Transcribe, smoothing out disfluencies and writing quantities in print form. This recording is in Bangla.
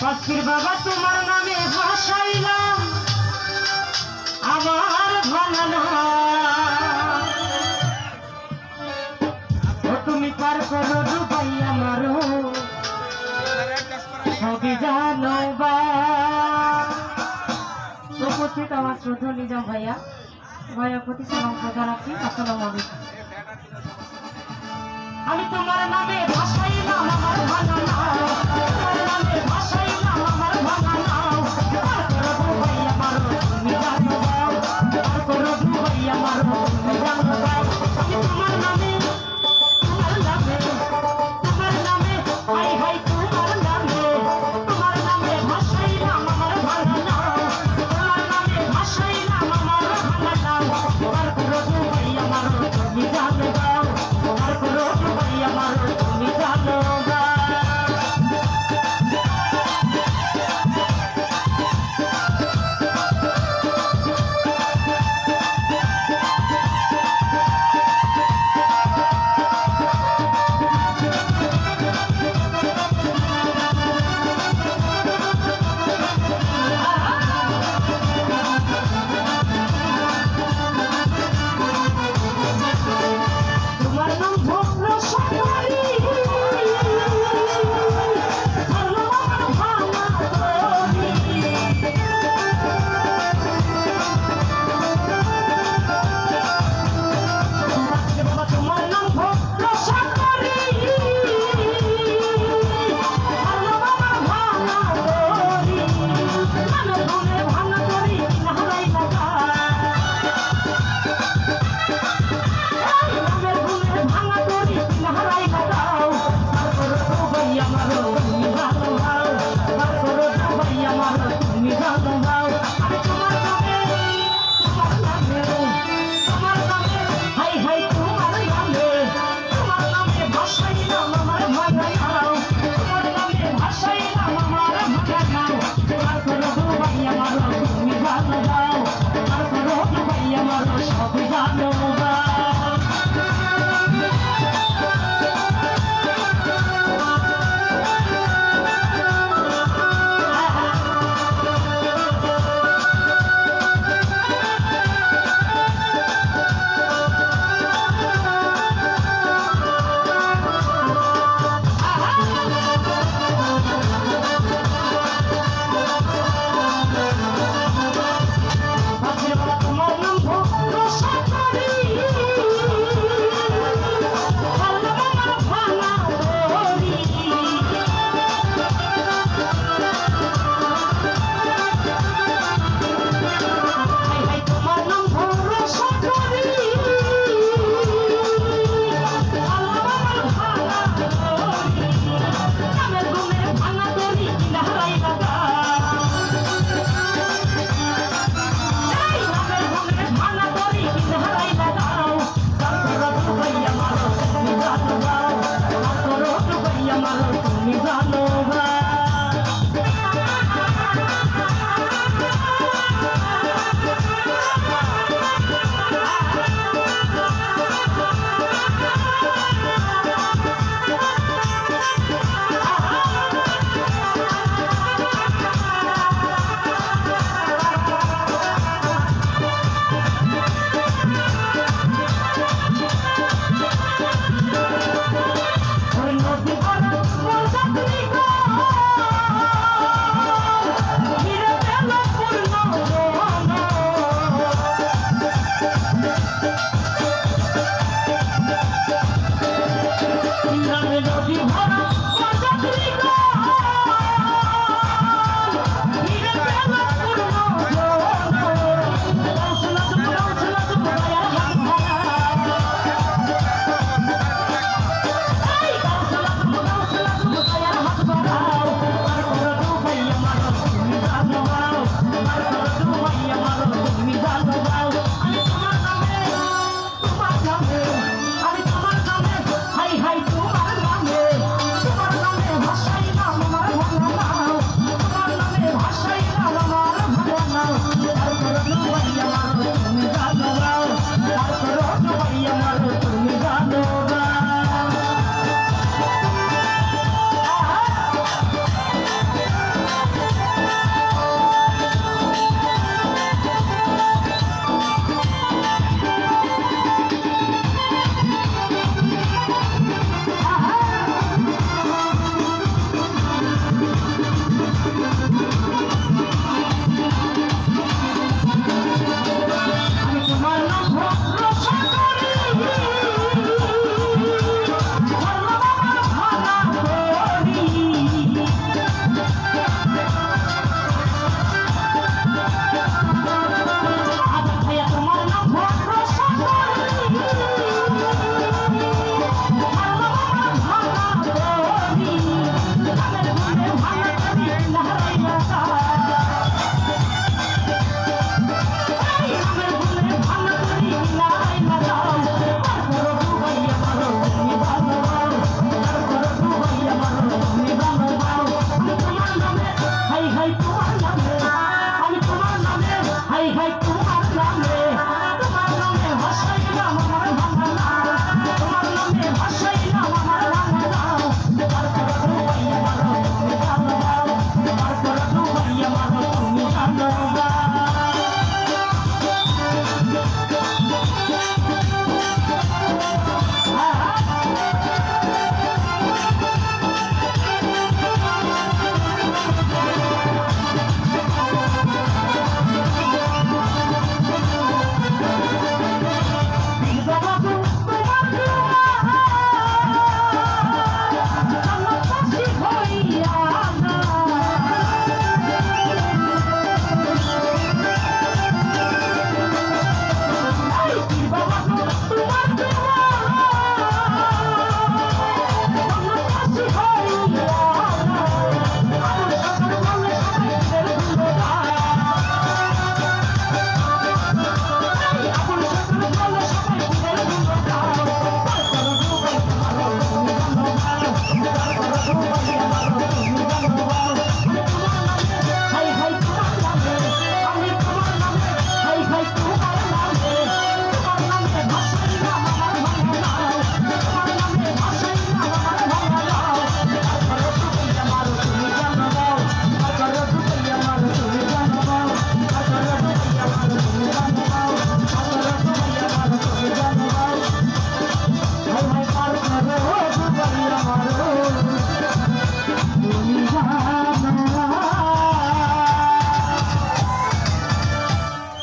পাখির বাবা তোমার নামে ভাসাইলাম আমার ভাঙানা তুমি পার করো ডুবাই আমারও সবই জানো বা উপস্থিত আমার শ্রদ্ধা নিজাম ভাইয়া প্রতি সালাম জানাচ্ছি। আসসালামু আলাইকুম। আমি তোমার নামে ভাসাইলাম আমার ভাঙানা তোমার নামে ভাসাইলাম আমার ভাঙানা পার করো ডুবাই আমারও তুমি জানো দাও পার করো ডুবাই আমারও তুমি জানো দাও আমি তোমার নামে তোমার নামে হাই হাই তোমার নামে ভাসাইলাম আমার ভাঙানা তোমার নামে ভাসাইলাম আমার ভাঙানা পার করো ডুবাই আমারও তুমি জানো দাও পার করো ডুবাই আমারও তুমি জানো দাও। নদী ভরা